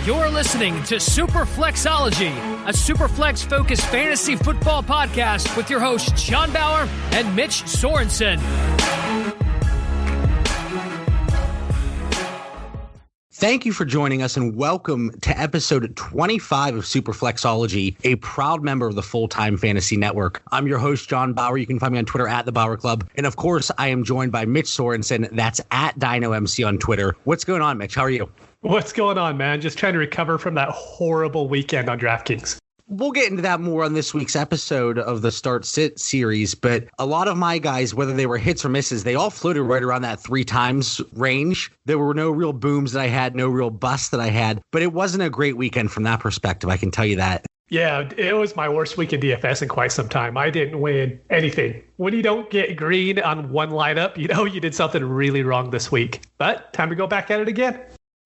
You're listening to Superflexology, a Superflex-focused fantasy football podcast with your hosts John Bauer and Mitch Sorensen. Thank you for joining us and welcome to episode 25 of Superflexology, a proud member of the Full-Time Fantasy Network. I'm your host, John Bauer. You can find me on Twitter at The Bauer Club. And of course, I am joined by Mitch Sorensen. That's at DinoMC on Twitter. What's going on, Mitch? How are you? What's going on, man? Just trying to recover from that horrible weekend on DraftKings. We'll get into that more on this week's episode of the Start Sit series, but a lot of my guys, whether they were hits or misses, they all floated right around that 3 times range. There were no real booms that I had, no real busts that I had, but it wasn't a great weekend from that perspective. I can tell you that. Yeah, it was my worst week in DFS in quite some time. I didn't win anything. When you don't get green on one lineup, you know you did something really wrong this week. But time to go back at it again.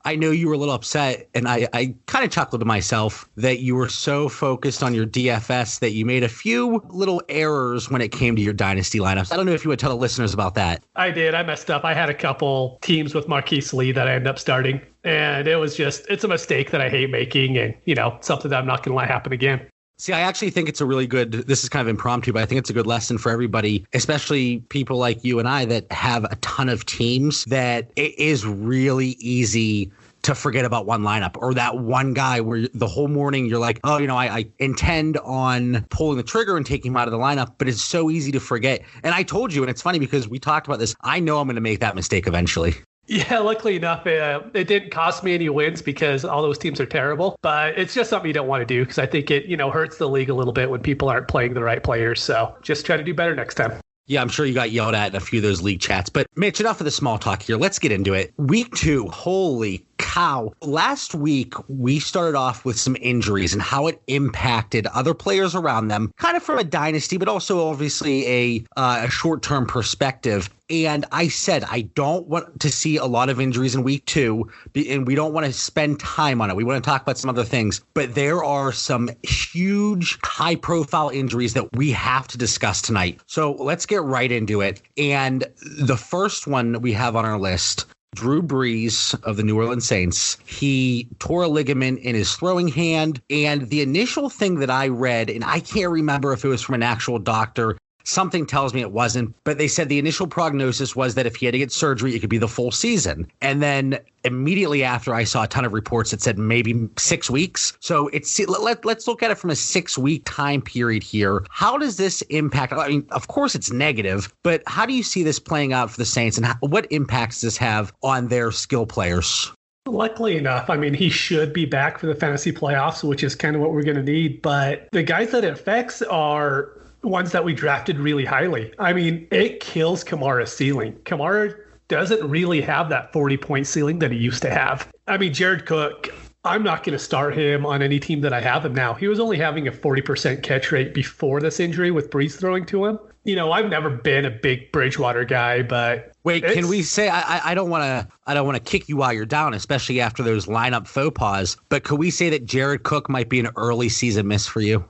I know you were a little upset, and I kind of chuckled to myself that you were so focused on your DFS that you made a few little errors when it came to your dynasty lineups. I don't know if you would tell the listeners about that. I did. I messed up. I had a couple teams with Marquise Lee that I ended up starting, and it's a mistake that I hate making, and, something that I'm not going to let happen again. See, I actually think it's a really good, this is kind of impromptu, but I think it's a good lesson for everybody, especially people like you and I that have a ton of teams, that it is really easy to forget about one lineup or that one guy where the whole morning you're like, oh, I intend on pulling the trigger and taking him out of the lineup, but it's so easy to forget. And I told you, and it's funny because we talked about this, I know I'm going to make that mistake eventually. Yeah, luckily enough, it didn't cost me any wins because all those teams are terrible. But it's just something you don't want to do because I think it, hurts the league a little bit when people aren't playing the right players. So just try to do better next time. Yeah, I'm sure you got yelled at in a few of those league chats. But Mitch, enough of the small talk here. Let's get into it. Week 2, holy cow. Last week, we started off with some injuries and how it impacted other players around them, kind of from a dynasty, but also obviously a short-term perspective. And I said, I don't want to see a lot of injuries in week 2, and we don't want to spend time on it. We want to talk about some other things, but there are some huge high-profile injuries that we have to discuss tonight. So let's get right into it. And the first one we have on our list, Drew Brees of the New Orleans Saints. He tore a ligament in his throwing hand. And the initial thing that I read, and I can't remember if it was from an actual doctor, something tells me it wasn't, but they said the initial prognosis was that if he had to get surgery, it could be the full season. And then immediately after, I saw a ton of reports that said maybe 6 weeks. So let's look at it from a 6-week time period here. How does this impact? I mean, of course it's negative, but how do you see this playing out for the Saints, and what impacts does this have on their skill players? Luckily enough, he should be back for the fantasy playoffs, which is kind of what we're going to need. But the guys that it affects are ones that we drafted really highly. It kills Kamara's ceiling. Kamara doesn't really have that 40-point ceiling that he used to have. Jared Cook, I'm not going to start him on any team that I have him now. He was only having a 40% catch rate before this injury with Brees throwing to him. I've never been a big Bridgewater guy, but wait, can we say I don't want to kick you while you're down, especially after those lineup faux pas, but could we say that Jared Cook might be an early season miss for you?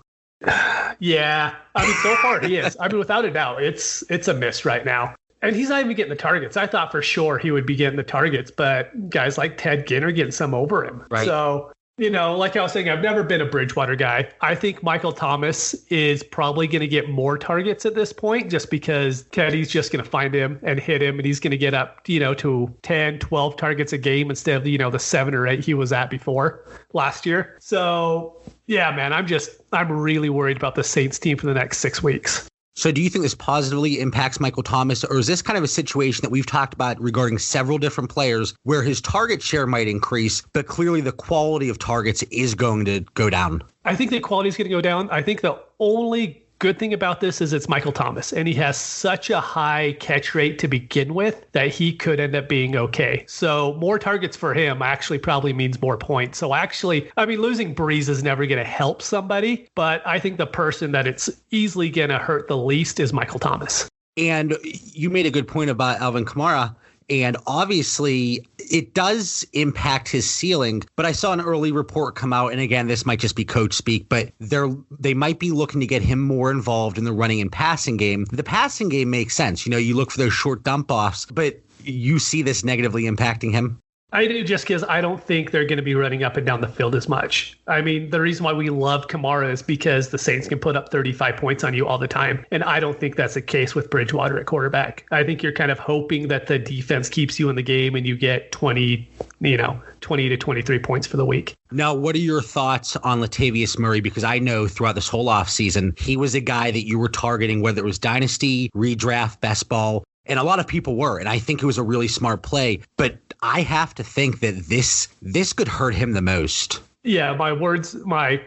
Yeah, so far he is. Without a doubt, it's a miss right now. And he's not even getting the targets. I thought for sure he would be getting the targets, but guys like Ted Ginn are getting some over him. Right. So, like I was saying, I've never been a Bridgewater guy. I think Michael Thomas is probably going to get more targets at this point just because Teddy's just going to find him and hit him, and he's going to get up, to 10, 12 targets a game instead of, the 7 or 8 he was at before last year. So, yeah, man, I'm really worried about the Saints team for the next 6 weeks. So do you think this positively impacts Michael Thomas, or is this kind of a situation that we've talked about regarding several different players where his target share might increase, but clearly the quality of targets is going to go down? I think the quality is going to go down. I think the only good thing about this is it's Michael Thomas, and he has such a high catch rate to begin with that he could end up being okay. So more targets for him actually probably means more points. So actually, losing Brees is never going to help somebody, but I think the person that it's easily going to hurt the least is Michael Thomas. And you made a good point about Alvin Kamara. And obviously, it does impact his ceiling. But I saw an early report come out, and again, this might just be coach speak, but they might be looking to get him more involved in the running and passing game. The passing game makes sense. You look for those short dump offs, but you see this negatively impacting him? I do, just because I don't think they're going to be running up and down the field as much. I mean, the reason why we love Kamara is because the Saints can put up 35 points on you all the time. And I don't think that's the case with Bridgewater at quarterback. I think you're kind of hoping that the defense keeps you in the game and you get 20 to 23 points for the week. Now, what are your thoughts on Latavius Murray? Because I know throughout this whole offseason, he was a guy that you were targeting, whether it was dynasty, redraft, best ball. And a lot of people were, and I think it was a really smart play. But I have to think that this could hurt him the most. Yeah, my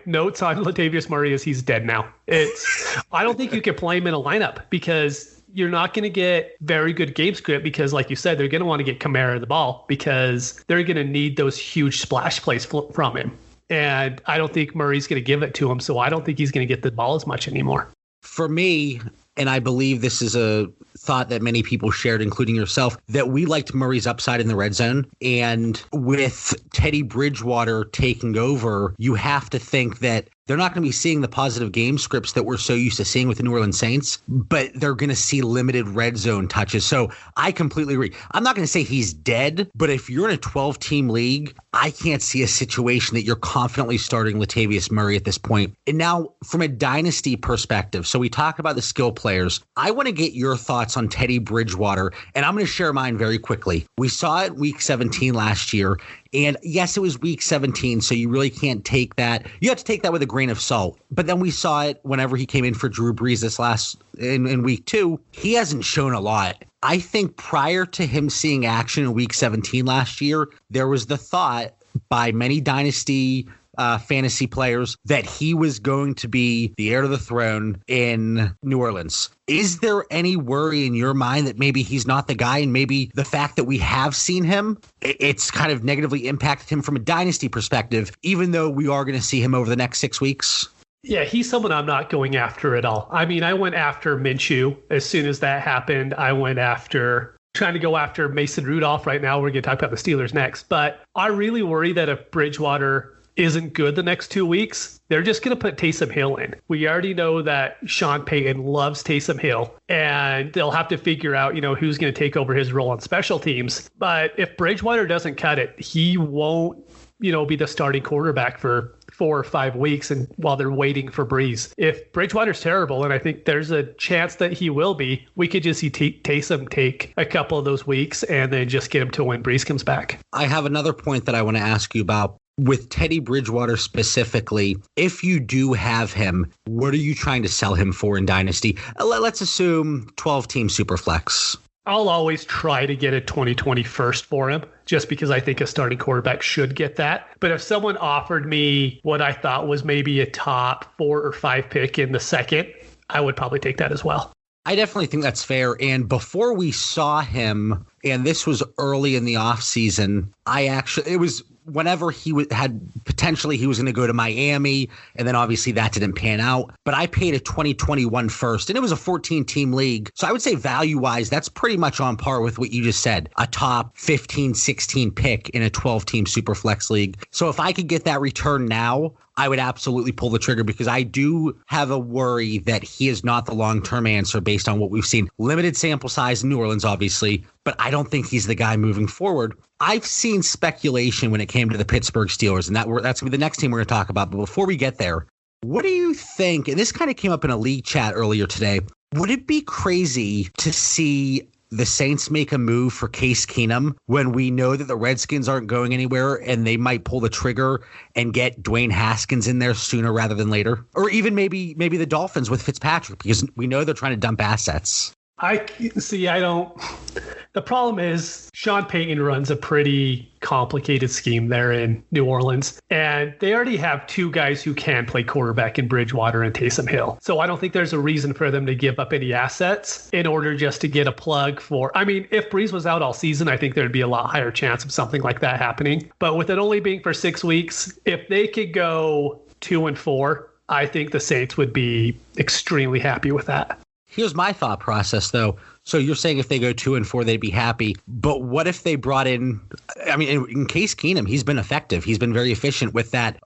notes on Latavius Murray is he's dead now. I don't think you can play him in a lineup because you're not going to get very good game script because, like you said, they're going to want to get Kamara the ball because they're going to need those huge splash plays from him. And I don't think Murray's going to give it to him, so I don't think he's going to get the ball as much anymore. For me, and I believe this is a thought that many people shared, including yourself, that we liked Murray's upside in the red zone. And with Teddy Bridgewater taking over, you have to think that they're not going to be seeing the positive game scripts that we're so used to seeing with the New Orleans Saints, but they're going to see limited red zone touches. So I completely agree. I'm not going to say he's dead, but if you're in a 12-team league, I can't see a situation that you're confidently starting Latavius Murray at this point. And now from a dynasty perspective, so we talk about the skill players. I want to get your thoughts on Teddy Bridgewater, and I'm going to share mine very quickly. We saw it week 17 last year. And yes, it was week 17, so you really can't take that. You have to take that with a grain of salt. But then we saw it whenever he came in for Drew Brees in week 2. He hasn't shown a lot. I think prior to him seeing action in week 17 last year, there was the thought by many dynasty fantasy players that he was going to be the heir to the throne in New Orleans. Is there any worry in your mind that maybe he's not the guy, and maybe the fact that we have seen him, it's kind of negatively impacted him from a dynasty perspective, even though we are going to see him over the next 6 weeks? Yeah, he's someone I'm not going after at all. I mean, I went after Minshew as soon as that happened. I went after trying to go after Mason Rudolph right now. We're going to talk about the Steelers next. But I really worry that if Bridgewater isn't good the next 2 weeks, they're just going to put Taysom Hill in. We already know that Sean Payton loves Taysom Hill, and they'll have to figure out, who's going to take over his role on special teams. But if Bridgewater doesn't cut it, he won't, be the starting quarterback for 4 or 5 weeks, and while they're waiting for Brees. If Bridgewater's terrible, and I think there's a chance that he will be, we could just see Taysom take a couple of those weeks and then just get him to when Brees comes back. I have another point that I want to ask you about. With Teddy Bridgewater specifically, if you do have him, what are you trying to sell him for in Dynasty? Let's assume 12-team Superflex. I'll always try to get a 2020 first for him, just because I think a starting quarterback should get that. But if someone offered me what I thought was maybe a top 4 or 5 pick in the second, I would probably take that as well. I definitely think that's fair. And before we saw him, and this was early in the offseason, it was whenever he was going to go to Miami, and then obviously that didn't pan out. But I paid a 2021 first, and it was a 14-team league. So I would say value-wise, that's pretty much on par with what you just said, a top 15, 16 pick in a 12-team Superflex league. So if I could get that return now, I would absolutely pull the trigger, because I do have a worry that he is not the long-term answer based on what we've seen. Limited sample size in New Orleans, obviously, but I don't think he's the guy moving forward. I've seen speculation when it came to the Pittsburgh Steelers, and that's going to be the next team we're going to talk about. But before we get there, what do you think? And this kind of came up in a league chat earlier today. Would it be crazy to see the Saints make a move for Case Keenum when we know that the Redskins aren't going anywhere and they might pull the trigger and get Dwayne Haskins in there sooner rather than later? Or even maybe the Dolphins with Fitzpatrick, because we know they're trying to dump assets. The problem is Sean Payton runs a pretty complicated scheme there in New Orleans, and they already have 2 guys who can play quarterback in Bridgewater and Taysom Hill. So I don't think there's a reason for them to give up any assets in order just to get a plug for, if Brees was out all season, I think there'd be a lot higher chance of something like that happening. But with it only being for 6 weeks, if they could go 2-4, I think the Saints would be extremely happy with that. Here's my thought process, though. So you're saying if they go 2-4, they'd be happy. But what if they brought in, I mean, in Case Keenum, he's been effective. He's been very efficient with that,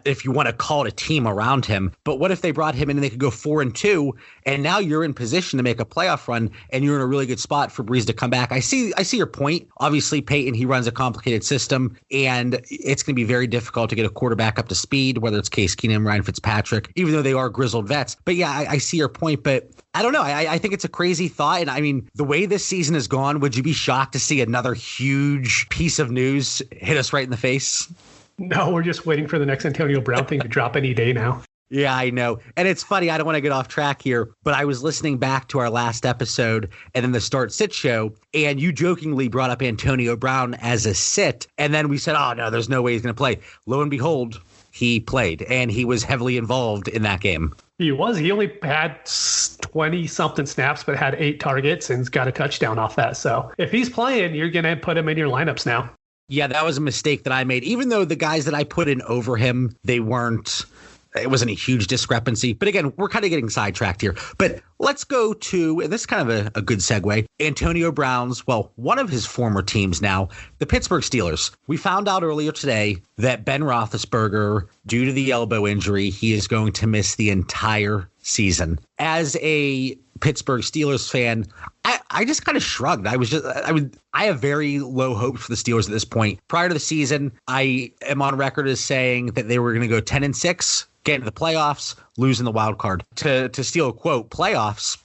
if you want to call it a team around him. But what if they brought him in and they could go 4-2, and now you're in position to make a playoff run, and you're in a really good spot for Breeze to come back? I see your point. Obviously, Peyton, he runs a complicated system, and it's going to be very difficult to get a quarterback up to speed, whether it's Case Keenum, Ryan Fitzpatrick, even though they are grizzled vets. But yeah, I see your point, but I don't know. I think it's a crazy thought. And I mean, the way this season has gone, would you be shocked to see another huge piece of news hit us right in the face? No, we're just waiting for the next Antonio Brown thing to drop any day now. Yeah, I know. And it's funny. I don't want to get off track here, but I was listening back to our last episode and then the Start Sit show, and you jokingly brought up Antonio Brown as a sit. And then we said, oh, no, there's no way he's going to play. Lo and behold, he played, and he was heavily involved in that game. He was. He only had 20-something snaps, but had 8 targets and got a touchdown off that. So if he's playing, you're going to put him in your lineups now. Yeah, that was a mistake that I made. Even though the guys that I put in over him, it wasn't a huge discrepancy. But again, we're kind of getting sidetracked here. But let's go to, and this is kind of a good segue, Antonio Brown's, one of his former teams now, the Pittsburgh Steelers. We found out earlier today that Ben Roethlisberger, due to the elbow injury, he is going to miss the entire season. As a Pittsburgh Steelers fan, I just kind of shrugged. I have very low hopes for the Steelers at this point. Prior to the season, I am on record as saying that they were going to go 10-6, get into the playoffs, lose in the wild card. To steal a quote, playoffs,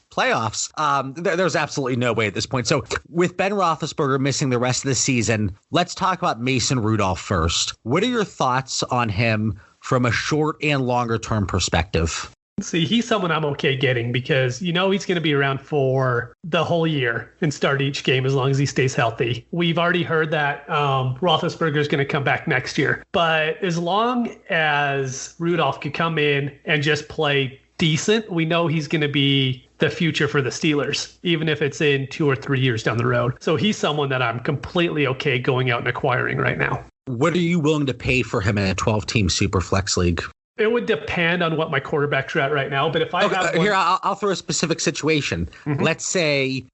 there's absolutely no way at this point. So with Ben Roethlisberger missing the rest of the season, let's talk about Mason Rudolph first. What are your thoughts on him from a short and longer term perspective? See, he's someone I'm okay getting because, he's going to be around for the whole year and start each game as long as he stays healthy. We've already heard that Roethlisberger is going to come back next year. But as long as Rudolph could come in and just play decent, we know he's going to be the future for the Steelers, even if it's in 2 or 3 years down the road. So he's someone that I'm completely okay going out and acquiring right now. What are you willing to pay for him in a 12-team Superflex league? It would depend on what my quarterbacks are at right now. But if I have one... Here, I'll throw a specific situation. Mm-hmm. Let's say,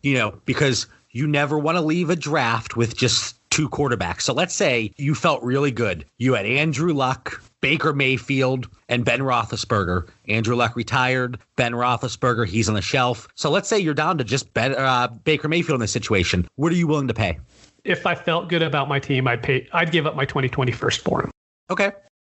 because you never want to leave a draft with just 2 quarterbacks. So let's say you felt really good. You had Andrew Luck, Baker Mayfield, and Ben Roethlisberger. Andrew Luck retired. Ben Roethlisberger, he's on the shelf. So let's say you're down to just Baker Mayfield in this situation. What are you willing to pay? If I felt good about my team, I'd give up my 2020 first for him. Okay.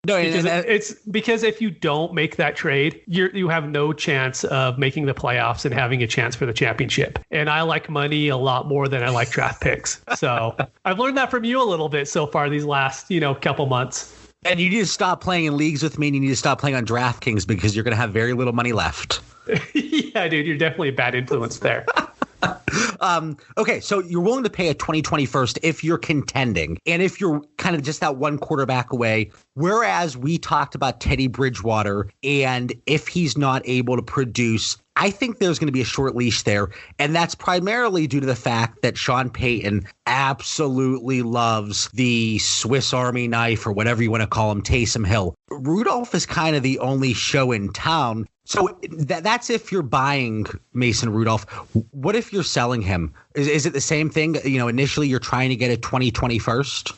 No, it's because if you don't make that trade, you have no chance of making the playoffs and having a chance for the championship. And I like money a lot more than I like draft picks. So I've learned that from you a little bit so far these last, couple months. And you need to stop playing in leagues with me, and you need to stop playing on DraftKings because you're going to have very little money left. Yeah, dude, you're definitely a bad influence there. Okay, so you're willing to pay a 2020 first if you're contending and if you're kind of just that one quarterback away. Whereas we talked about Teddy Bridgewater, and if he's not able to produce, I think there's going to be a short leash there. And that's primarily due to the fact that Sean Payton absolutely loves the Swiss Army knife, or whatever you want to call him, Taysom Hill. Rudolph is kind of the only show in town. So that's if you're buying Mason Rudolph. What if you're selling him? Is it the same thing? Initially you're trying to get a 2020 first?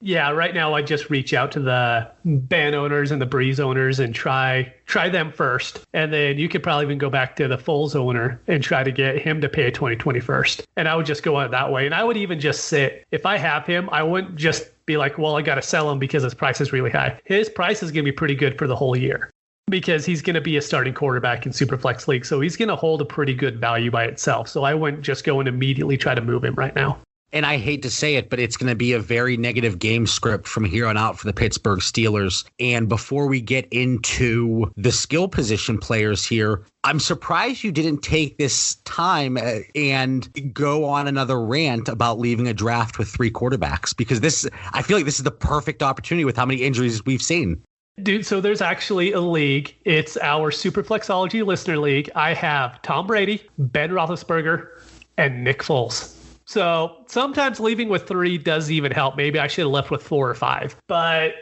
Yeah, right now I just reach out to the Ben owners and the Breeze owners and try them first. And then you could probably even go back to the Foles owner and try to get him to pay a 2020 first. And I would just go on that way. And I would even just sit. If I have him, I wouldn't just be like, well, I got to sell him because his price is really high. His price is going to be pretty good for the whole year, because he's going to be a starting quarterback in Superflex League. So he's going to hold a pretty good value by itself. So I wouldn't just go and immediately try to move him right now. And I hate to say it, but it's going to be a very negative game script from here on out for the Pittsburgh Steelers. And before we get into the skill position players here, I'm surprised you didn't take this time and go on another rant about leaving a draft with 3 quarterbacks, because I feel like this is the perfect opportunity with how many injuries we've seen. Dude, so there's actually a league. It's our Superflexology Listener League. I have Tom Brady, Ben Roethlisberger, and Nick Foles. So sometimes leaving with 3 does even help. Maybe I should have left with 4 or 5. But,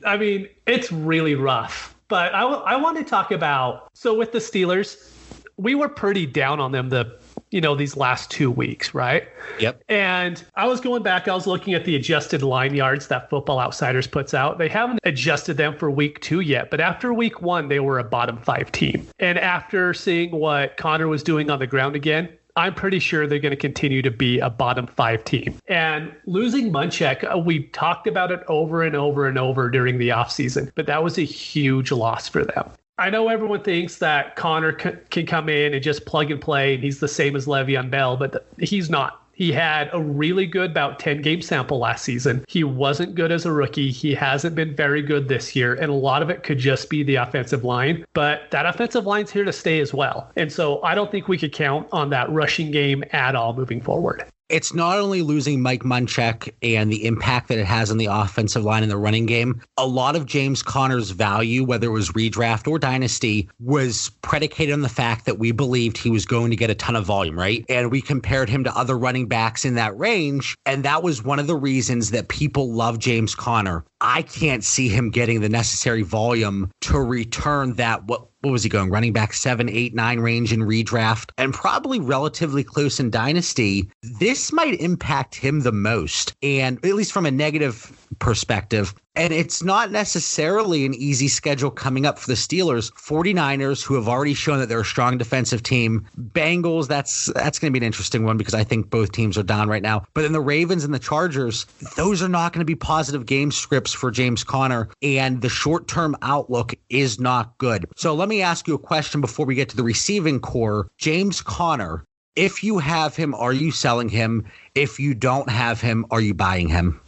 I mean, it's really rough. But I want to talk about, so with the Steelers, we were pretty down on them the these last 2 weeks, right? Yep. And I was going back, I was looking at the adjusted line yards that Football Outsiders puts out. They haven't adjusted them for week 2 yet, but after week 1, they were a bottom 5 team. And after seeing what Connor was doing on the ground again, I'm pretty sure they're going to continue to be a bottom 5 team. And losing Munchak, we talked about it over and over and over during the offseason, but that was a huge loss for them. I know everyone thinks that Connor can come in and just plug and play, and he's the same as Le'Veon Bell, but he's not. He had a really good about 10-game sample last season. He wasn't good as a rookie. He hasn't been very good this year, and a lot of it could just be the offensive line. But that offensive line's here to stay as well. And so I don't think we could count on that rushing game at all moving forward. It's not only losing Mike Munchak and the impact that it has on the offensive line in the running game. A lot of James Conner's value, whether it was redraft or dynasty, was predicated on the fact that we believed he was going to get a ton of volume, right? And we compared him to other running backs in that range. And that was one of the reasons that people love James Conner. I can't see him getting the necessary volume to return that. What was he going? Running back 7, 8, 9 range in redraft and probably relatively close in dynasty. This might impact him the most, and at least from a negative perspective. And it's not necessarily an easy schedule coming up for the Steelers. 49ers, who have already shown that they're a strong defensive team. Bengals, that's going to be an interesting one because I think both teams are down right now. But then the Ravens and the Chargers, those are not going to be positive game scripts for James Conner. And the short-term outlook is not good. So let me ask you a question before we get to the receiving core. James Conner, if you have him, are you selling him? If you don't have him, are you buying him?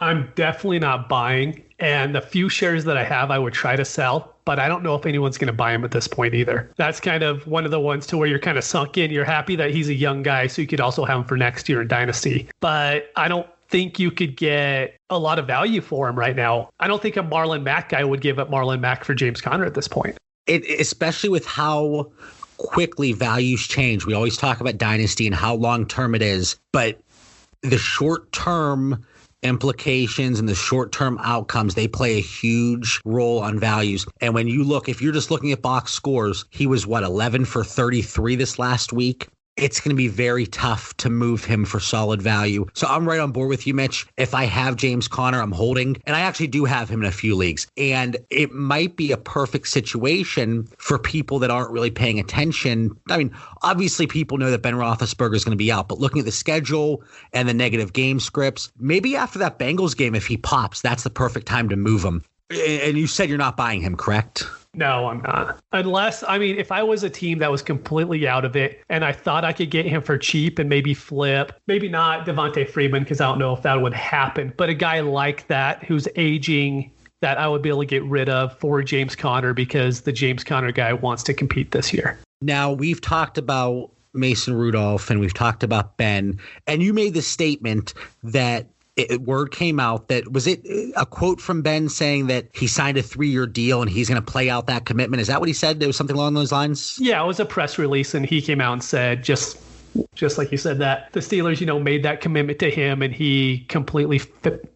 I'm definitely not buying. And the few shares that I have, I would try to sell, but I don't know if anyone's going to buy him at this point either. That's kind of one of the ones to where you're kind of sunk in. You're happy that he's a young guy, so you could also have him for next year in Dynasty. But I don't think you could get a lot of value for him right now. I don't think a Marlon Mack guy would give up Marlon Mack for James Conner at this point. Especially with how quickly values change. We always talk about Dynasty and how long-term it is, but the short-term implications and the short-term outcomes, they play a huge role on values. And when you look, if you're just looking at box scores, he was 11 for 33 this last week. It's going to be very tough to move him for solid value. So I'm right on board with you, Mitch. If I have James Conner, I'm holding. And I actually do have him in a few leagues. And it might be a perfect situation for people that aren't really paying attention. I mean, obviously people know that Ben Roethlisberger is going to be out, but looking at the schedule and the negative game scripts, maybe after that Bengals game, if he pops, that's the perfect time to move him. And you said you're not buying him, correct? No, I'm not. Unless, if I was a team that was completely out of it and I thought I could get him for cheap and maybe flip, maybe not Devontae Freeman, because I don't know if that would happen, but a guy like that who's aging that I would be able to get rid of for James Conner because the James Conner guy wants to compete this year. Now, we've talked about Mason Rudolph and we've talked about Ben, and you made the statement that word came out that, was it a quote from Ben saying that he signed a 3-year deal and he's going to play out that commitment? Is that what he said? There was something along those lines? Yeah, it was a press release and he came out and said, just like you said, that the Steelers, made that commitment to him and he completely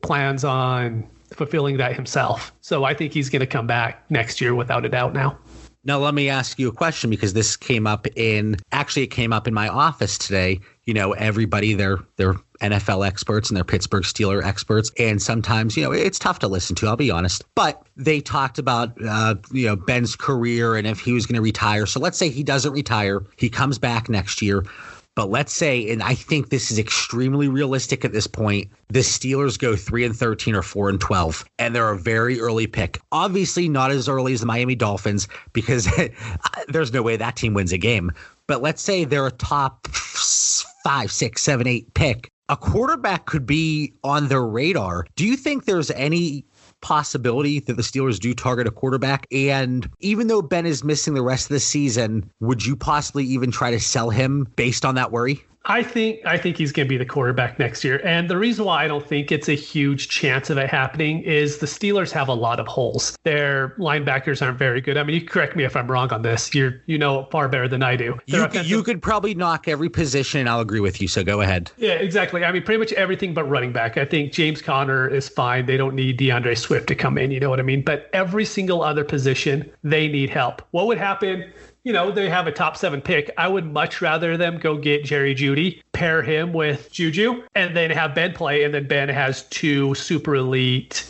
plans on fulfilling that himself. So I think he's going to come back next year without a doubt now. Now, let me ask you a question because this came up it came up in my office today. Everybody, they're NFL experts and they're Pittsburgh Steelers experts. And sometimes, it's tough to listen to, I'll be honest. But they talked about, Ben's career and if he was going to retire. So let's say he doesn't retire. He comes back next year. But let's say, and I think this is extremely realistic at this point, the Steelers go 3-13 or 4-12, and they're a very early pick. Obviously not as early as the Miami Dolphins because there's no way that team wins a game. But let's say they're a top 5, 6, 7, 8 pick. A quarterback could be on their radar. Do you think there's any possibility that the Steelers do target a quarterback? And even though Ben is missing the rest of the season, would you possibly even try to sell him based on that worry? I think he's going to be the quarterback next year. And the reason why I don't think it's a huge chance of it happening is the Steelers have a lot of holes. Their linebackers aren't very good. You correct me if I'm wrong on this. You know far better than I do. You could probably knock every position, and I'll agree with you. So go ahead. Yeah, exactly. Pretty much everything but running back. I think James Conner is fine. They don't need DeAndre Swift to come in. You know what I mean? But every single other position, they need help. What would happen they have a top 7 pick. I would much rather them go get Jerry Jeudy, pair him with Juju, and then have Ben play, and then Ben has 2 super elite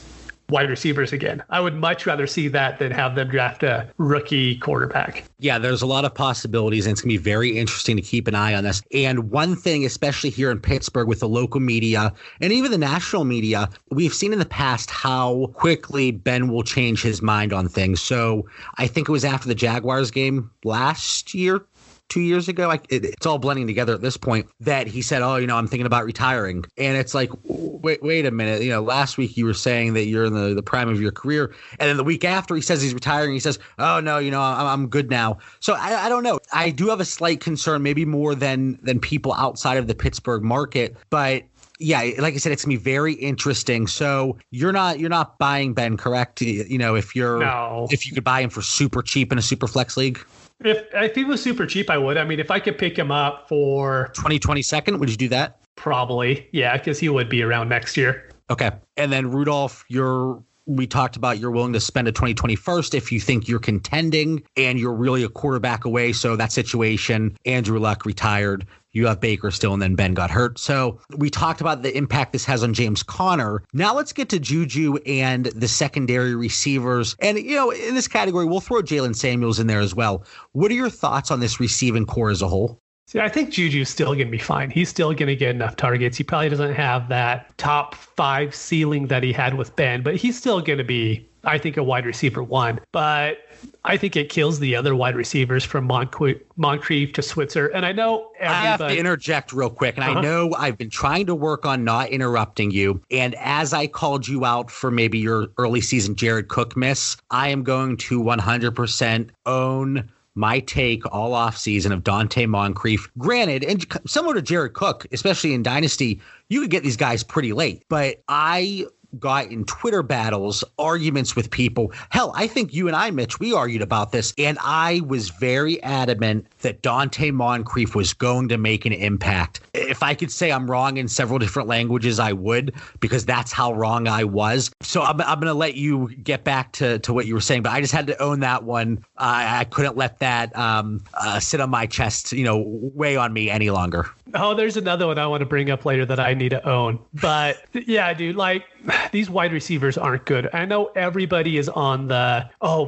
wide receivers again. I would much rather see that than have them draft a rookie quarterback. Yeah, there's a lot of possibilities, and it's going to be very interesting to keep an eye on this. And one thing, especially here in Pittsburgh with the local media and even the national media, we've seen in the past how quickly Ben will change his mind on things. So I think it was after the Jaguars game last year, 2 years ago, it's all blending together at this point, that he said, oh, I'm thinking about retiring. And it's like, wait a minute. Last week you were saying that you're in the prime of your career. And then the week after he says he's retiring, he says, oh, no, I'm good now. So I don't know. I do have a slight concern, maybe more than people outside of the Pittsburgh market. But yeah, like I said, it's gonna be very interesting. So you're not buying Ben, correct? If you could buy him for super cheap in a super flex league. If he was super cheap, I would. I mean, if I could pick him up for 2022nd, would you do that? Probably, yeah, because he would be around next year. Okay. And then Rudolph, we talked about you're willing to spend a 2021st if you think you're contending and you're really a quarterback away. So that situation, Andrew Luck retired. You have Baker still, and then Ben got hurt. So we talked about the impact this has on James Conner. Now let's get to Juju and the secondary receivers. And, in this category, we'll throw Jalen Samuels in there as well. What are your thoughts on this receiving core as a whole? See, I think Juju's still going to be fine. He's still going to get enough targets. He probably doesn't have that top 5 ceiling that he had with Ben, but he's still going to be, I think, a wide receiver 1. But I think it kills the other wide receivers from Moncrief to Switzer. And I know I have to interject real quick. And I know I've been trying to work on not interrupting you. And as I called you out for maybe your early season Jared Cook miss, I am going to 100% own my take all offseason of Dante Moncrief. Granted, and similar to Jared Cook, especially in Dynasty, you could get these guys pretty late. But I got in Twitter battles, arguments with people. Hell, I think you and I, Mitch, we argued about this, and I was very adamant that Dante Moncrief was going to make an impact. If I could say I'm wrong in several different languages, I would, because that's how wrong I was. So I'm going to let you get back to what you were saying, but I just had to own that one. I couldn't let that sit on my chest, weigh on me any longer. Oh, there's another one I want to bring up later that I need to own. But yeah, dude, these wide receivers aren't good. I know everybody is on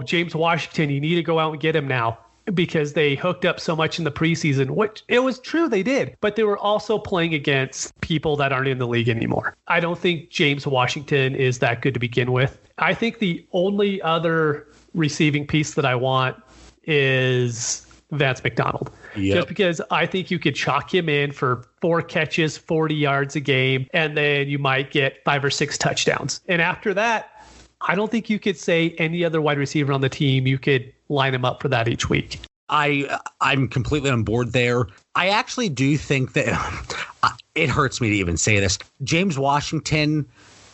James Washington, you need to go out and get him now because they hooked up so much in the preseason, which it was true they did, but they were also playing against people that aren't in the league anymore. I don't think James Washington is that good to begin with. I think the only other receiving piece that I want is Vance McDonald. Yep. Just because I think you could chalk him in for 4 catches, 40 yards a game, and then you might get 5 or 6 touchdowns. And after that, I don't think you could say any other wide receiver on the team, you could line him up for that each week. I'm completely on board there. I actually do think that it hurts me to even say this. James Washington,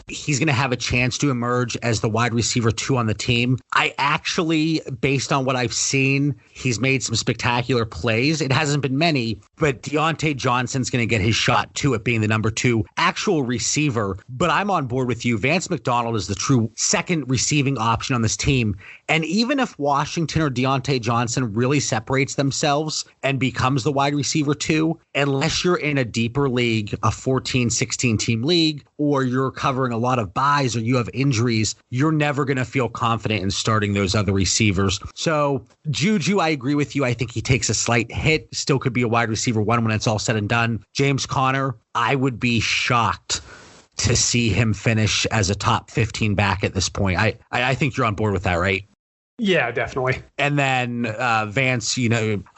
he's going to have a chance to emerge as the wide receiver 2 on the team. I actually, based on what I've seen, he's made some spectacular plays. It hasn't been many, but Deontay Johnson's going to get his shot too at being the number 2 actual receiver. But I'm on board with you. Vance McDonald is the true second receiving option on this team. And even if Washington or Deontay Johnson really separates themselves and becomes the wide receiver 2, unless you're in a deeper league, a 14, 16 team league, or you're covering a lot of buys or you have injuries, you're never going to feel confident in starting those other receivers. So Juju, I agree with you. I think he takes a slight hit, still could be a wide receiver 1 when it's all said and done. James Conner, I would be shocked to see him finish as a top 15 back at this point. I think you're on board with that, right? Yeah, definitely. And then Vance,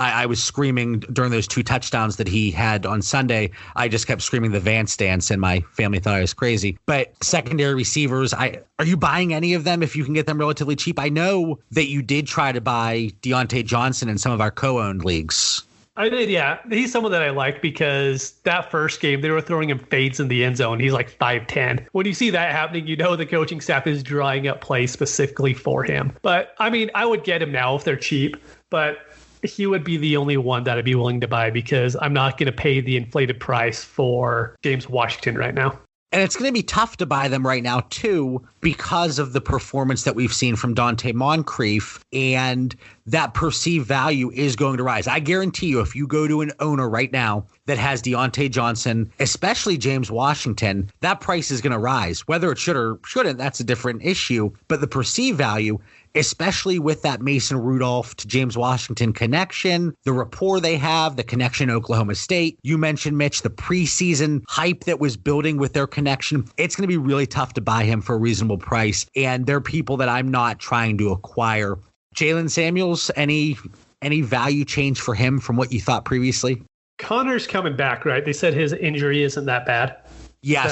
I was screaming during those 2 touchdowns that he had on Sunday. I just kept screaming the Vance dance, and my family thought I was crazy. But secondary receivers, are you buying any of them if you can get them relatively cheap? I know that you did try to buy Deontay Johnson in some of our co-owned leagues. I did, yeah. He's someone that I like because that first game, they were throwing him fades in the end zone. He's like 5'10". When you see that happening, you know the coaching staff is drawing up plays specifically for him. But, I mean, I would get him now if they're cheap, but he would be the only one that I'd be willing to buy because I'm not going to pay the inflated price for James Washington right now. And it's going to be tough to buy them right now, too, because of the performance that we've seen from Dante Moncrief. And that perceived value is going to rise. I guarantee you, if you go to an owner right now that has Deontay Johnson, especially James Washington, that price is going to rise. Whether it should or shouldn't, that's a different issue. But the perceived value, especially with that Mason Rudolph to James Washington connection, the rapport they have, the connection to Oklahoma State. You mentioned, Mitch, the preseason hype that was building with their connection. It's going to be really tough to buy him for a reasonable price. And they're people that I'm not trying to acquire. Jalen Samuels, any value change for him from what you thought previously? Connor's coming back, right? They said his injury isn't that bad. Yeah,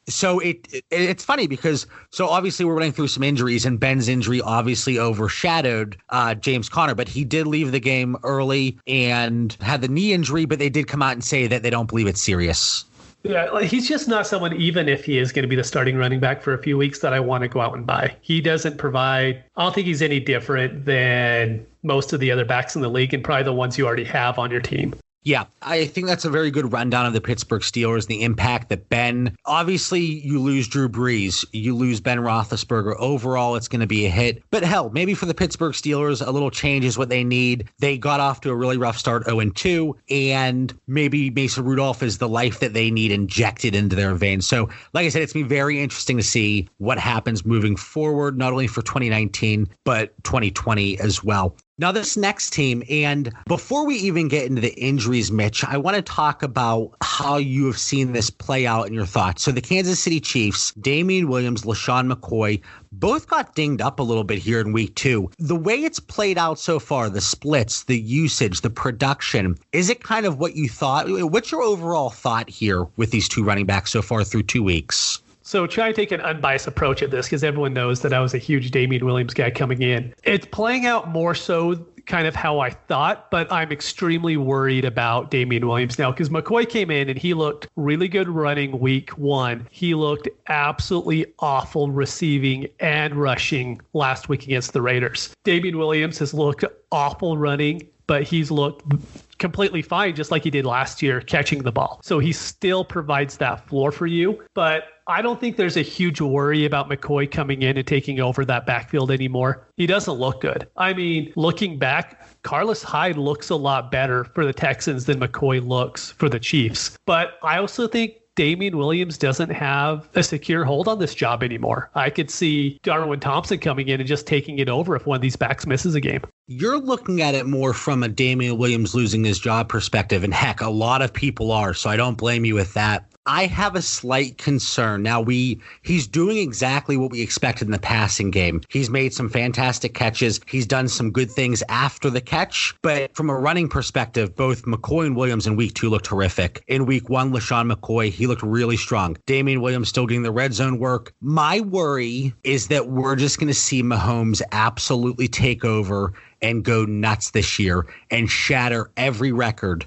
so it's funny because obviously we're running through some injuries, and Ben's injury obviously overshadowed James Conner, but he did leave the game early and had the knee injury, but they did come out and say that they don't believe it's serious. Yeah, like he's just not someone, even if he is going to be the starting running back for a few weeks, that I want to go out and buy. He doesn't provide, I don't think he's any different than most of the other backs in the league and probably the ones you already have on your team. Yeah, I think that's a very good rundown of the Pittsburgh Steelers, the impact that Ben, obviously you lose Drew Brees, you lose Ben Roethlisberger. Overall, it's going to be a hit. But hell, maybe for the Pittsburgh Steelers, a little change is what they need. They got off to a really rough start, 0-2, and maybe Mason Rudolph is the life that they need injected into their veins. So, like I said, it's going to be very interesting to see what happens moving forward, not only for 2019, but 2020 as well. Now, this next team, and before we even get into the injuries, Mitch, I want to talk about how you have seen this play out and your thoughts. So the Kansas City Chiefs, Damian Williams, LaShawn McCoy, both got dinged up a little bit here in week 2. The way it's played out so far, the splits, the usage, the production, is it kind of what you thought? What's your overall thought here with these two running backs so far through 2 weeks? So try to take an unbiased approach at this because everyone knows that I was a huge Damian Williams guy coming in. It's playing out more so kind of how I thought, but I'm extremely worried about Damian Williams now because McCoy came in and he looked really good running week 1. He looked absolutely awful receiving and rushing last week against the Raiders. Damian Williams has looked awful running, but he's looked completely fine, just like he did last year, catching the ball. So he still provides that floor for you. But I don't think there's a huge worry about McCoy coming in and taking over that backfield anymore. He doesn't look good. I mean, looking back, Carlos Hyde looks a lot better for the Texans than McCoy looks for the Chiefs. But I also think Damian Williams doesn't have a secure hold on this job anymore. I could see Darwin Thompson coming in and just taking it over if one of these backs misses a game. You're looking at it more from a Damian Williams losing his job perspective, and heck, a lot of people are, so I don't blame you with that. I have a slight concern. Now, he's doing exactly what we expected in the passing game. He's made some fantastic catches. He's done some good things after the catch. But from a running perspective, both McCoy and Williams in week 2 looked horrific. In week 1, LaShawn McCoy, he looked really strong. Damian Williams still getting the red zone work. My worry is that we're just going to see Mahomes absolutely take over and go nuts this year and shatter every record.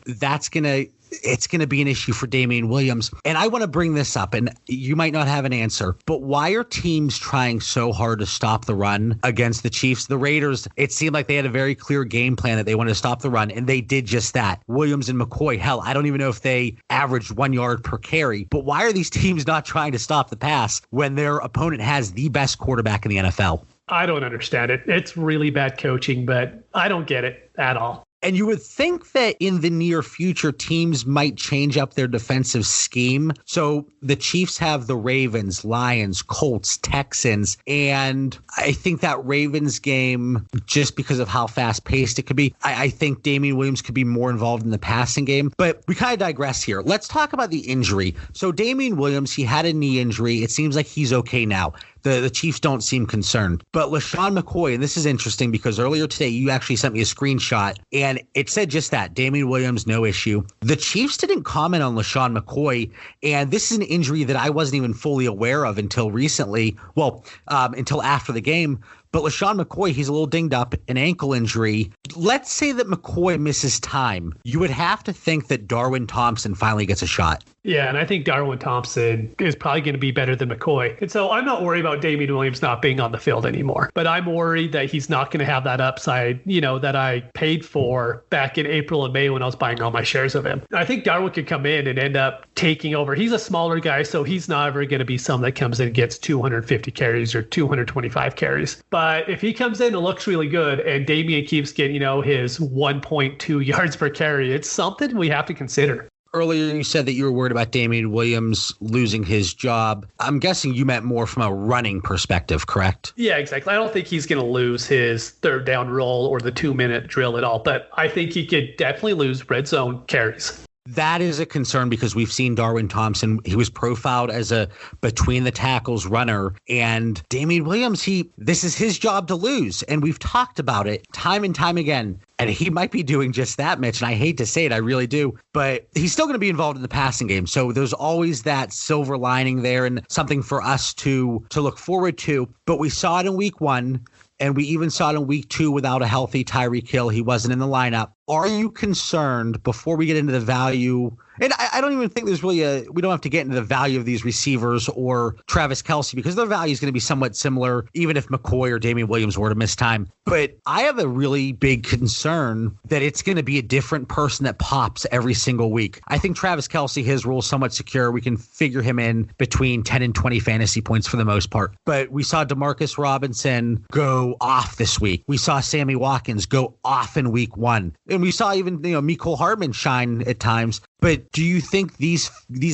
It's going to be an issue for Damian Williams. And I want to bring this up, and you might not have an answer, but why are teams trying so hard to stop the run against the Chiefs? The Raiders, it seemed like they had a very clear game plan that they wanted to stop the run, and they did just that. Williams and McCoy, hell, I don't even know if they averaged 1 yard per carry, but why are these teams not trying to stop the pass when their opponent has the best quarterback in the NFL? I don't understand it. It's really bad coaching, but I don't get it at all. And you would think that in the near future, teams might change up their defensive scheme. So the Chiefs have the Ravens, Lions, Colts, Texans. And I think that Ravens game, just because of how fast paced it could be, I think Damian Williams could be more involved in the passing game. But we kind of digress here. Let's talk about the injury. So Damian Williams, he had a knee injury. It seems like he's okay now. The Chiefs don't seem concerned. But LaShawn McCoy, and this is interesting because earlier today you actually sent me a screenshot and it said just that. Damian Williams, no issue. The Chiefs didn't comment on LaShawn McCoy, and this is an injury that I wasn't even fully aware of until recently. Well, until after the game. But LaShawn McCoy, he's a little dinged up, an ankle injury. Let's say that McCoy misses time. You would have to think that Darwin Thompson finally gets a shot. Yeah, and I think Darwin Thompson is probably going to be better than McCoy. And so I'm not worried about Damian Williams not being on the field anymore. But I'm worried that he's not going to have that upside, that I paid for back in April and May when I was buying all my shares of him. I think Darwin could come in and end up taking over. He's a smaller guy, so he's not ever going to be someone that comes in and gets 250 carries or 225 carries. But But if he comes in and looks really good and Damian keeps getting, his 1.2 yards per carry, it's something we have to consider. Earlier, you said that you were worried about Damian Williams losing his job. I'm guessing you meant more from a running perspective, correct? Yeah, exactly. I don't think he's going to lose his third down roll or the 2-minute drill at all, but I think he could definitely lose red zone carries. That is a concern because we've seen Darwin Thompson. He was profiled as a between the tackles runner, and Damian Williams, this is his job to lose. And we've talked about it time and time again. And he might be doing just that, Mitch. And I hate to say it, I really do. But he's still going to be involved in the passing game. So there's always that silver lining there and something for us to look forward to. But we saw it in week 1. And we even saw it in week 2 without a healthy Tyreek Hill. He wasn't in the lineup. Are you concerned, before we get into the value, and I don't even think there's really we don't have to get into the value of these receivers or Travis Kelce because their value is going to be somewhat similar, even if McCoy or Damian Williams were to miss time. But I have a really big concern that it's going to be a different person that pops every single week. I think Travis Kelce, his role is somewhat secure. We can figure him in between 10 and 20 fantasy points for the most part. But we saw Demarcus Robinson go off this week. We saw Sammy Watkins go off in week 1. And we saw even, Mecole Hardman shine at times. But do you think these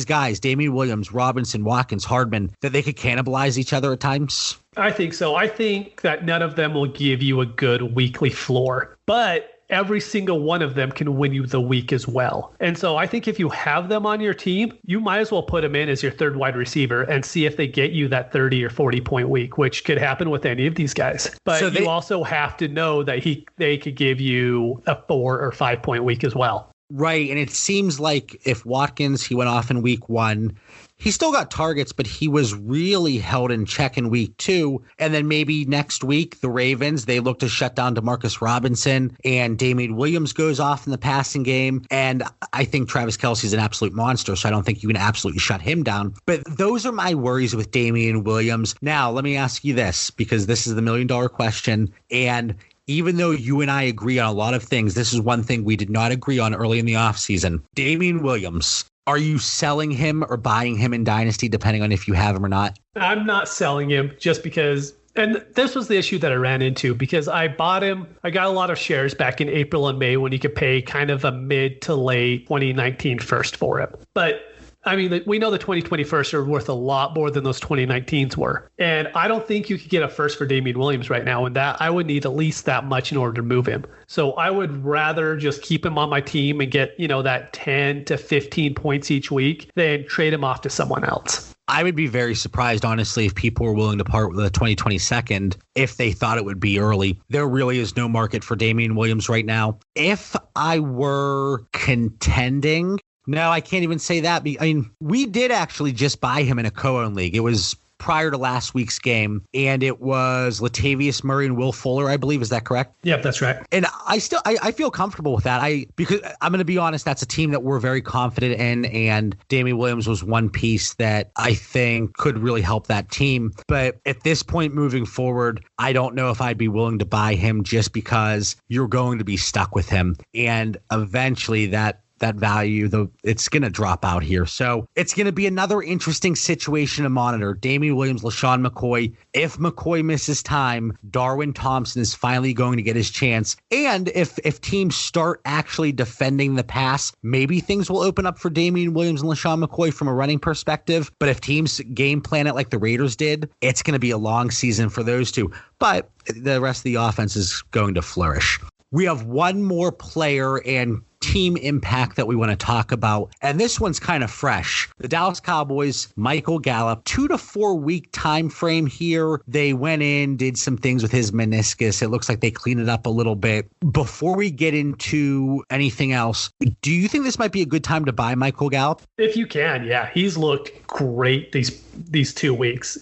guys, Damian Williams, Robinson, Watkins, Hardman, that they could cannibalize each other at times? I think so. I think that none of them will give you a good weekly floor, but every single one of them can win you the week as well. And so I think if you have them on your team, you might as well put them in as your third wide receiver and see if they get you that 30 or 40 point week, which could happen with any of these guys. But so you also have to know that they could give you a 4 or 5 point week as well. Right. And it seems like if Watkins, he went off in week 1, he still got targets, but he was really held in check in week 2. And then maybe next week, the Ravens, they look to shut down Demarcus Robinson and Damian Williams goes off in the passing game. And I think Travis Kelce is an absolute monster, so I don't think you can absolutely shut him down. But those are my worries with Damian Williams. Now, let me ask you this, because this is the $1 million question. And even though you and I agree on a lot of things, this is one thing we did not agree on early in the offseason. Damian Williams, are you selling him or buying him in Dynasty, depending on if you have him or not? I'm not selling him just because, and this was the issue that I ran into, because I bought him. I got a lot of shares back in April and May when you could pay kind of a mid to late 2019 first for him. But I mean, we know the 2020 firsts are worth a lot more than those 2019s were. And I don't think you could get a first for Damian Williams right now. And that I would need at least that much in order to move him. So I would rather just keep him on my team and get, that 10 to 15 points each week than trade him off to someone else. I would be very surprised, honestly, if people were willing to part with the 2022nd if they thought it would be early. There really is no market for Damian Williams right now. If I were contending, no, I can't even say that. I mean, we did actually just buy him in a co-own league. It was prior to last week's game, and it was Latavius Murray and Will Fuller, I believe. Is that correct? Yep, that's right. And I feel comfortable with that. Because I'm going to be honest, that's a team that we're very confident in, and Damian Williams was one piece that I think could really help that team. But at this point moving forward, I don't know if I'd be willing to buy him just because you're going to be stuck with him. And eventually that value, though, it's going to drop out here. So it's going to be another interesting situation to monitor. Damian Williams, LaShawn McCoy. If McCoy misses time, Darwin Thompson is finally going to get his chance. And if teams start actually defending the pass, maybe things will open up for Damian Williams and LaShawn McCoy from a running perspective. But if teams game plan it like the Raiders did, it's going to be a long season for those two. But the rest of the offense is going to flourish. We have one more player and team impact that we want to talk about, and this one's kind of fresh. The Dallas Cowboys, Michael Gallup, 2 to 4 week time frame here. They went in, did some things with his meniscus. It looks like they cleaned it up a little bit. Before we get into anything else, do you think this might be a good time to buy Michael Gallup? If you can, yeah. He's looked great these 2 weeks.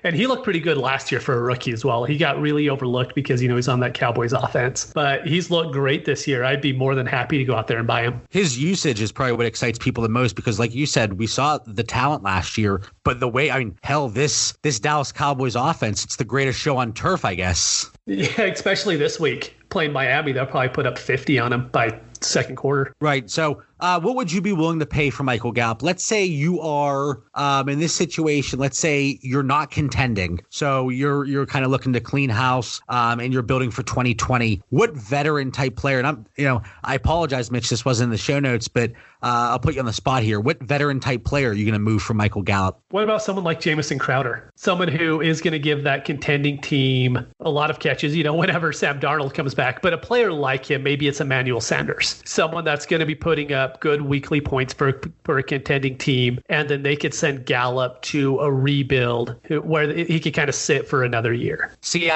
And he looked pretty good last year for a rookie as well. He got really overlooked because, he's on that Cowboys offense. But he's looked great this year. I'd be more than happy to go out there and buy him. His usage is probably what excites people the most because, like you said, we saw the talent last year. But the way, this Dallas Cowboys offense, it's the greatest show on turf, I guess. Yeah, especially this week. Playing Miami, they'll probably put up 50 on him by second quarter. Right. So what would you be willing to pay for Michael Gallup? Let's say you are in this situation. Let's say you're not contending. So you're kind of looking to clean house and you're building for 2020. What veteran type player? And I apologize, Mitch, this wasn't in the show notes, but I'll put you on the spot here. What veteran type player are you going to move for Michael Gallup? What about someone like Jamison Crowder? Someone who is going to give that contending team a lot of catches, whenever Sam Darnold comes back. But a player like him, maybe it's Emmanuel Sanders, someone that's going to be putting up good weekly points for a contending team. And then they could send Gallup to a rebuild where he could kind of sit for another year. See,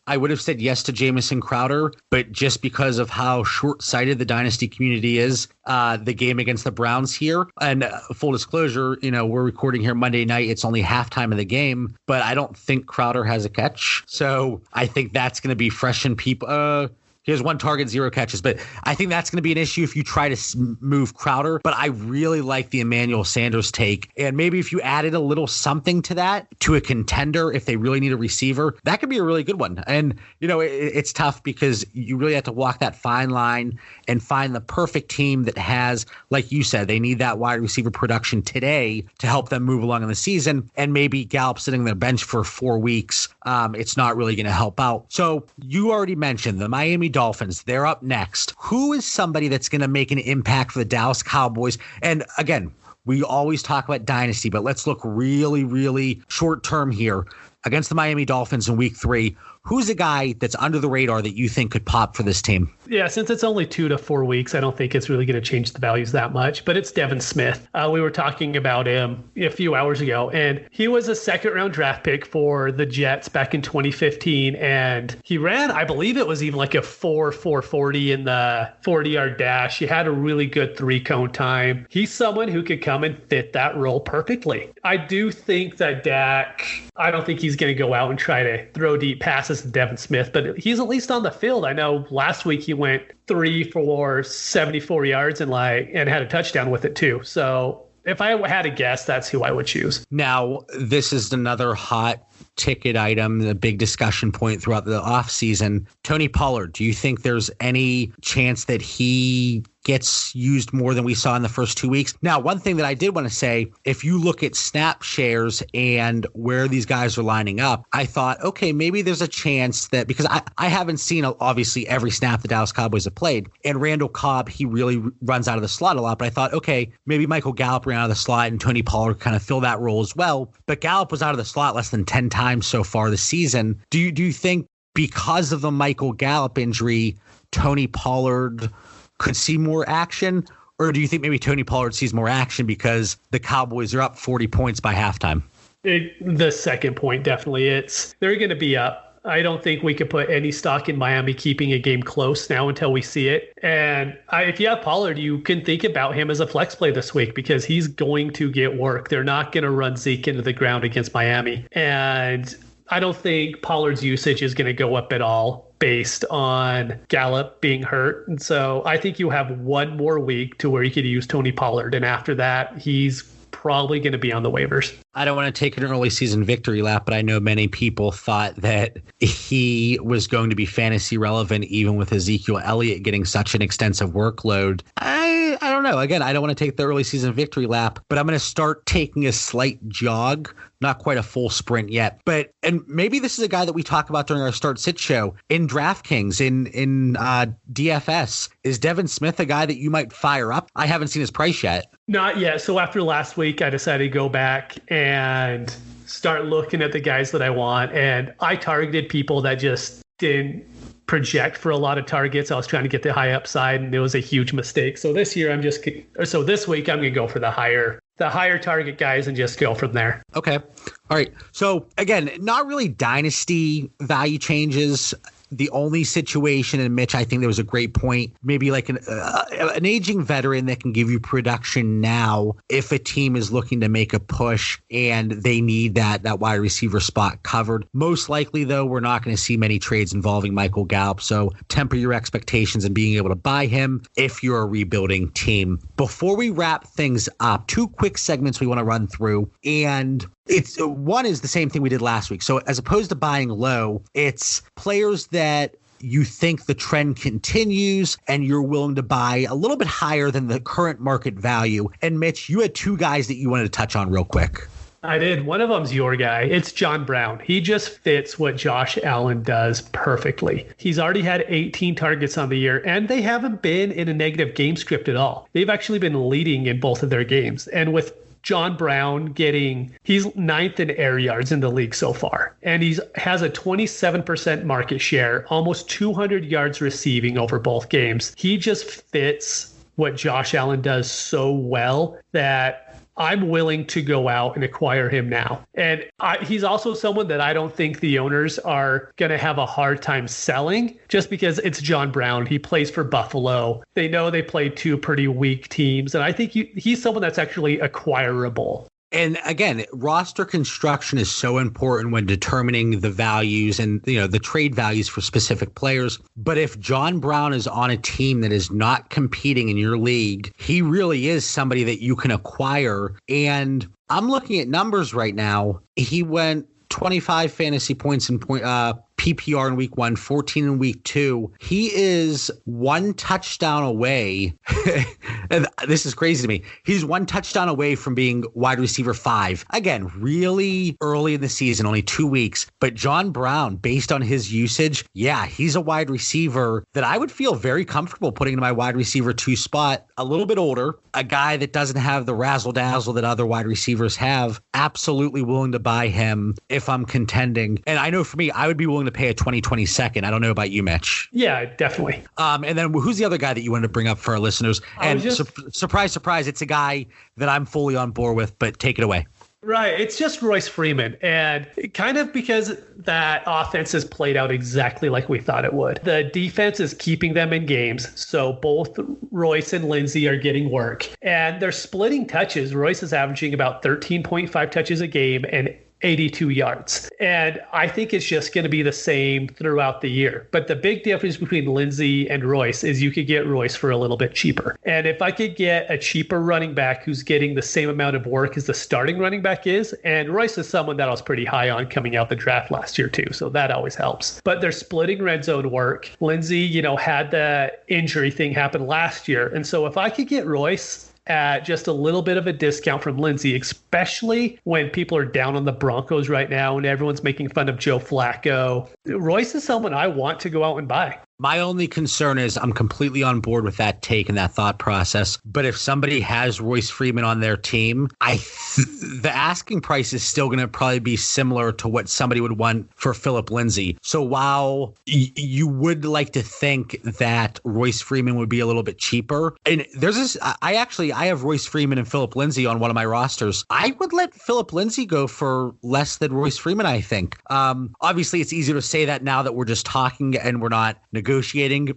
I would have said yes to Jamison Crowder, but just because of how short-sighted the dynasty community is, the game against the Browns here, and full disclosure, we're recording here Monday night. It's only halftime of the game, but I don't think Crowder has a catch. So I think that's going to be freshen people. He has 1 target, 0 catches, but I think that's going to be an issue if you try to move Crowder. But I really like the Emmanuel Sanders take. And maybe if you added a little something to that, to a contender, if they really need a receiver, that could be a really good one. And, it's tough because you really have to walk that fine line and find the perfect team that has, like you said, they need that wide receiver production today to help them move along in the season. And maybe Gallup sitting on their bench for 4 weeks, it's not really going to help out. So you already mentioned the Miami Dolphins. They're up next. Who is somebody that's going to make an impact for the Dallas Cowboys? And again, we always talk about dynasty, but let's look really, really short term here. Against the Miami Dolphins in week 3, who's a guy that's under the radar that you think could pop for this team? Yeah, since it's only 2 to 4 weeks, I don't think it's really going to change the values that much, but it's Devin Smith. We were talking about him a few hours ago, and he was a second-round draft pick for the Jets back in 2015, and he ran, I believe it was even like a 4.40 in the 40-yard dash. He had a really good 3-cone time. He's someone who could come and fit that role perfectly. I do think that Dak, I don't think he's going to go out and try to throw deep passes to Devin Smith, but he's at least on the field. I know last week he went 3 for 74 yards and had a touchdown with it too. So if I had to guess, that's who I would choose. Now, this is another hot ticket item, the big discussion point throughout the offseason. Tony Pollard, do you think there's any chance that he gets used more than we saw in the first 2 weeks? Now, one thing that I did want to say, if you look at snap shares and where these guys are lining up, I thought, okay, maybe there's a chance that, because I haven't seen obviously every snap the Dallas Cowboys have played, and Randall Cobb, he really runs out of the slot a lot, but I thought, okay, maybe Michael Gallup ran out of the slot and Tony Pollard kind of fill that role as well. But Gallup was out of the slot less than 10 times so far this season. Do you think because of the Michael Gallup injury, Tony Pollard could see more action? Or do you think maybe Tony Pollard sees more action because the Cowboys are up 40 points by halftime? The second point, definitely. They're going to be up. I don't think we could put any stock in Miami keeping a game close now until we see it. And if you have Pollard, you can think about him as a flex play this week because he's going to get work. They're not going to run Zeke into the ground against Miami. And I don't think Pollard's usage is going to go up at all based on Gallup being hurt. And so I think you have one more week to where you could use Tony Pollard. And after that, he's probably going to be on the waivers. I don't want to take an early season victory lap, but I know many people thought that he was going to be fantasy relevant even with Ezekiel Elliott getting such an extensive workload. I don't know. Again, I don't want to take the early season victory lap, but I'm going to start taking a slight jog, not quite a full sprint yet. And maybe this is a guy that we talk about during our Start Sit show in DraftKings, in DFS. Is Devin Smith a guy that you might fire up? I haven't seen his price yet. Not yet. So after last week, I decided to go back and start looking at the guys that I want. And I targeted people that just didn't project for a lot of targets. I was trying to get the high upside, and it was a huge mistake. So this week, I'm going to go for the higher target guys and just go from there. Okay. All right. So again, not really dynasty value changes. The only situation, and Mitch, I think there was a great point, maybe like an aging veteran that can give you production now if a team is looking to make a push and they need that wide receiver spot covered. Most likely, though, we're not going to see many trades involving Michael Gallup, so temper your expectations in being able to buy him if you're a rebuilding team. Before we wrap things up, 2 quick segments we want to run through, and one is the same thing we did last week. So as opposed to buying low, it's players that you think the trend continues and you're willing to buy a little bit higher than the current market value. And Mitch, you had two guys that you wanted to touch on real quick. I did. One of them's your guy. It's John Brown. He just fits what Josh Allen does perfectly. He's already had 18 targets on the year, and they haven't been in a negative game script at all. They've actually been leading in both of their games. And with John Brown he's ninth in air yards in the league so far. And he has a 27% market share, almost 200 yards receiving over both games. He just fits what Josh Allen does so well that I'm willing to go out and acquire him now. And he's also someone that I don't think the owners are going to have a hard time selling just because it's John Brown. He plays for Buffalo. They know they play two pretty weak teams. And I think he's someone that's actually acquirable. And again, roster construction is so important when determining the values and, the trade values for specific players. But if John Brown is on a team that is not competing in your league, he really is somebody that you can acquire. And I'm looking at numbers right now. He went 25 fantasy points in PPR in week 1, 14 in week 2. He is one touchdown away. And this is crazy to me. He's one touchdown away from being wide receiver 5. Again, really early in the season, only 2 weeks. But John Brown, based on his usage, he's a wide receiver that I would feel very comfortable putting in my wide receiver 2 spot. A little bit older, a guy that doesn't have the razzle dazzle that other wide receivers have. Absolutely willing to buy him if I'm contending. And I know for me, I would be willing to pay a 2022nd. I don't know about you, Mitch. Yeah, definitely. And then who's the other guy that you wanted to bring up for our listeners? And surprise, surprise, it's a guy that I'm fully on board with, but take it away. Right. It's just Royce Freeman. And kind of because that offense has played out exactly like we thought it would. The defense is keeping them in games. So both Royce and Lindsey are getting work. And they're splitting touches. Royce is averaging about 13.5 touches a game and 82 yards. And I think it's just going to be the same throughout the year. But the big difference between Lindsey and Royce is you could get Royce for a little bit cheaper. And if I could get a cheaper running back who's getting the same amount of work as the starting running back is, and Royce is someone that I was pretty high on coming out the draft last year too. So that always helps. But they're splitting red zone work. Lindsey, had the injury thing happen last year. And so if I could get Royce at just a little bit of a discount from Lindsey, especially when people are down on the Broncos right now and everyone's making fun of Joe Flacco, Royce is someone I want to go out and buy. My only concern is I'm completely on board with that take and that thought process. But if somebody has Royce Freeman on their team, the asking price is still going to probably be similar to what somebody would want for Philip Lindsay. So while you would like to think that Royce Freeman would be a little bit cheaper, and there's this, I have Royce Freeman and Philip Lindsay on one of my rosters. I would let Philip Lindsay go for less than Royce Freeman, I think. Obviously, it's easier to say that now that we're just talking and we're not negotiating.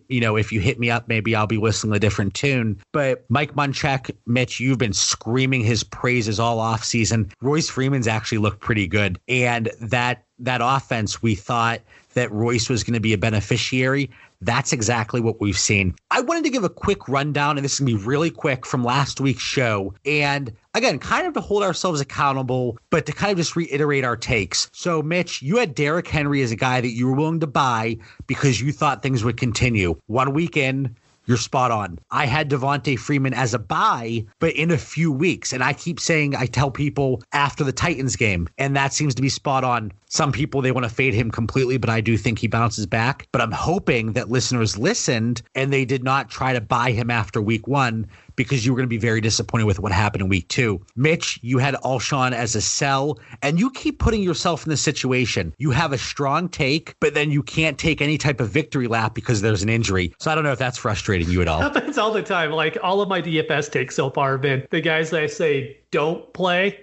If you hit me up, maybe I'll be whistling a different tune. But Mike Munchak, Mitch, you've been screaming his praises all offseason. Royce Freeman's actually looked pretty good. And that offense, we thought that Royce was going to be a beneficiary. That's exactly what we've seen. I wanted to give a quick rundown, and this is going to be really quick, from last week's show. And again, kind of to hold ourselves accountable, but to kind of just reiterate our takes. So, Mitch, you had Derrick Henry as a guy that you were willing to buy because you thought things would continue. 1 week in, you're spot on. I had Devontae Freeman as a buy, but in a few weeks. And I keep saying, I tell people after the Titans game, and that seems to be spot on. Some people, they want to fade him completely, but I do think he bounces back. But I'm hoping that listeners listened and they did not try to buy him after week 1 because you were going to be very disappointed with what happened in week 2. Mitch, you had Alshon as a sell, and you keep putting yourself in this situation. You have a strong take, but then you can't take any type of victory lap because there's an injury. So I don't know if that's frustrating you at all. Happens all the time. Like all of my DFS takes so far have been the guys that I say don't play,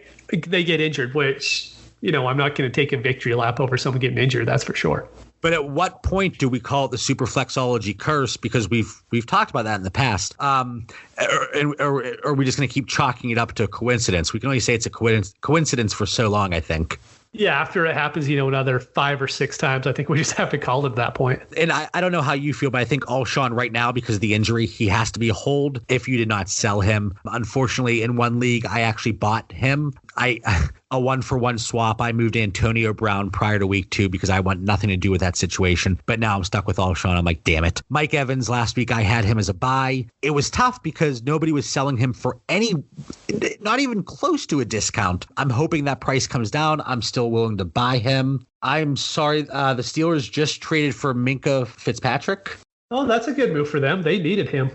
they get injured, which, I'm not going to take a victory lap over someone getting injured. That's for sure. But at what point do we call it the superflexology curse? Because we've talked about that in the past. Or are we just going to keep chalking it up to a coincidence? We can only say it's a coincidence for so long, I think. Yeah, after it happens, another 5 or 6 times, I think we just have to call it at that point. And I don't know how you feel, but I think Alshon right now, because of the injury, he has to be a hold if you did not sell him. Unfortunately, in one league, I actually bought him. a 1-for-1 swap. I moved Antonio Brown prior to week 2 because I want nothing to do with that situation. But now I'm stuck with Alshon. I'm like, damn it. Mike Evans, last week I had him as a buy. It was tough because nobody was selling him for not even close to a discount. I'm hoping that price comes down. I'm still willing to buy him. I'm sorry. The Steelers just traded for Minkah Fitzpatrick. Oh, that's a good move for them. They needed him.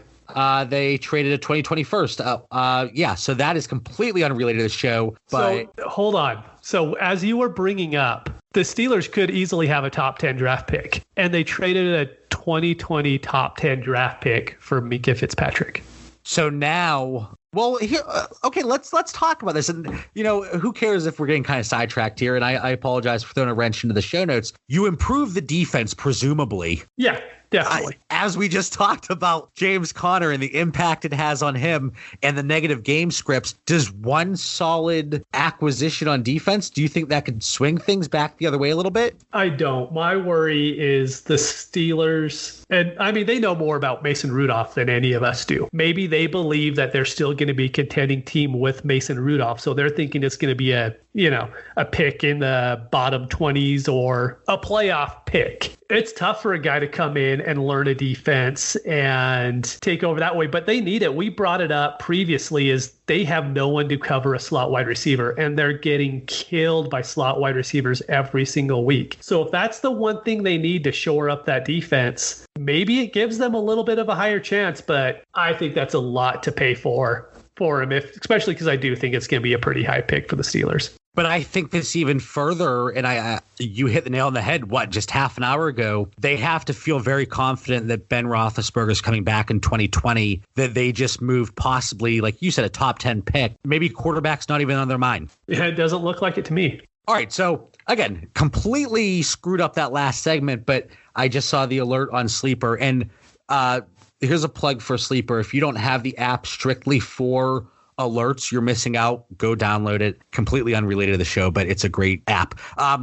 They traded a 2021. Yeah, so that is completely unrelated to the show. But so hold on. So as you were bringing up, the Steelers could easily have a top 10 draft pick, and they traded a 2020 top 10 draft pick for Minkah Fitzpatrick. So now, well, here, okay, let's talk about this. And, who cares if we're getting kind of sidetracked here? And I apologize for throwing a wrench into the show notes. You improve the defense, presumably. Yeah, definitely. As we just talked about James Conner and the impact it has on him and the negative game scripts, does one solid acquisition on defense, do you think that could swing things back the other way a little bit? I don't. My worry is the Steelers. And I mean, they know more about Mason Rudolph than any of us do. Maybe they believe that they're still going to be a contending team with Mason Rudolph. So they're thinking it's going to be a pick in the bottom 20s or a playoff pick. It's tough for a guy to come in and learn a defense and take over that way, but they need it. We brought it up previously is they have no one to cover a slot wide receiver, and they're getting killed by slot wide receivers every single week. So if that's the one thing they need to shore up that defense, maybe it gives them a little bit of a higher chance, but I think that's a lot to pay for him, especially because I do think it's going to be a pretty high pick for the Steelers. But I think this even further, and you hit the nail on the head, just half an hour ago, they have to feel very confident that Ben Roethlisberger is coming back in 2020, that they just moved possibly, like you said, a top 10 pick. Maybe quarterback's not even on their mind. Yeah, it doesn't look like it to me. All right, so again, completely screwed up that last segment, but I just saw the alert on Sleeper, and here's a plug for Sleeper. If you don't have the app strictly for alerts, you're missing out. Go download it. Completely unrelated to the show, but it's a great app.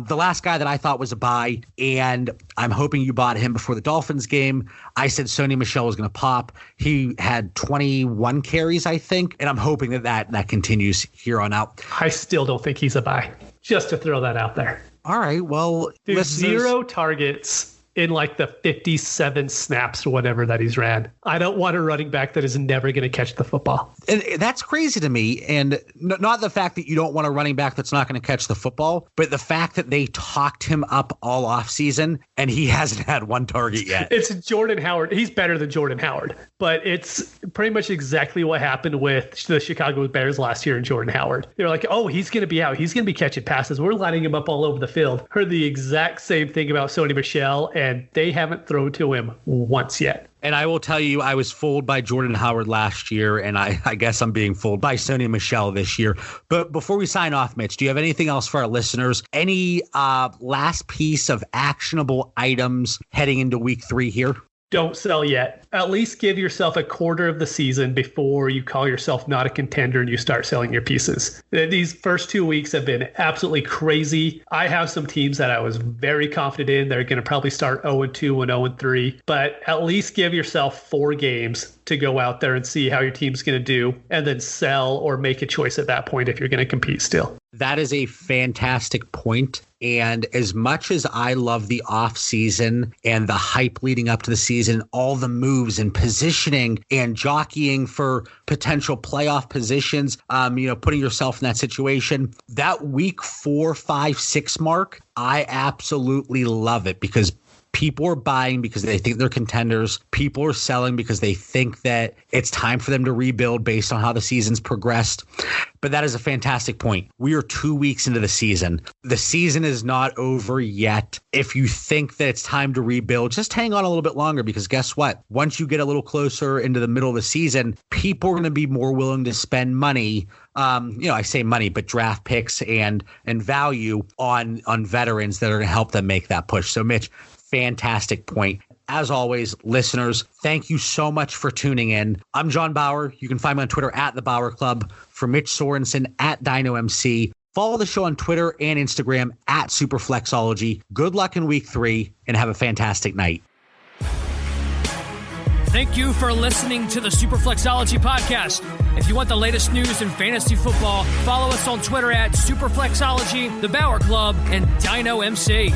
The last guy that I thought was a buy, and I'm hoping you bought him before the Dolphins game. I said Sony Michel was going to pop. He had 21 carries, I think, and I'm hoping that continues here on out. I still don't think he's a buy, just to throw that out there. All right, well, dude, 0 targets in like the 57 snaps or whatever that he's ran. I don't want a running back that is never going to catch the football. And that's crazy to me. And not the fact that you don't want a running back that's not going to catch the football, but the fact that they talked him up all offseason and he hasn't had one target yet. It's Jordan Howard. He's better than Jordan Howard, but it's pretty much exactly what happened with the Chicago Bears last year and Jordan Howard. They're like, oh, he's going to be out. He's going to be catching passes. We're lining him up all over the field. Heard the exact same thing about Sony Michel, and they haven't thrown to him once yet. And I will tell you, I was fooled by Jordan Howard last year, and I guess I'm being fooled by Sony Michel this year. But before we sign off, Mitch, do you have anything else for our listeners? Any last piece of actionable items heading into week 3 here? Don't sell yet. At least give yourself a quarter of the season before you call yourself not a contender and you start selling your pieces. These first 2 weeks have been absolutely crazy. I have some teams that I was very confident in. They're going to probably start 0-2 and 0-3, but at least give yourself 4 games to go out there and see how your team's going to do, and then sell or make a choice at that point if you're going to compete still. That is a fantastic point. And as much as I love the off season and the hype leading up to the season, all the moves and positioning and jockeying for potential playoff positions, putting yourself in that situation, that week 4, 5, 6 mark, I absolutely love it because people are buying because they think they're contenders. People are selling because they think that it's time for them to rebuild based on how the season's progressed. But that is a fantastic point. We are 2 weeks into the season. The season is not over yet. If you think that it's time to rebuild, just hang on a little bit longer because guess what? Once you get a little closer into the middle of the season, people are going to be more willing to spend money. I say money, but draft picks and value on veterans that are going to help them make that push. So Mitch, fantastic point. As always, listeners, thank you so much for tuning in. I'm John Bauer. You can find me on Twitter at The Bauer Club. For Mitch Sorensen at DynoMC. Follow the show on Twitter and Instagram at Superflexology. Good luck in week 3 and have a fantastic night. Thank you for listening to the Superflexology podcast. If you want the latest news in fantasy football, follow us on Twitter at Superflexology, The Bauer Club, and Dino MC.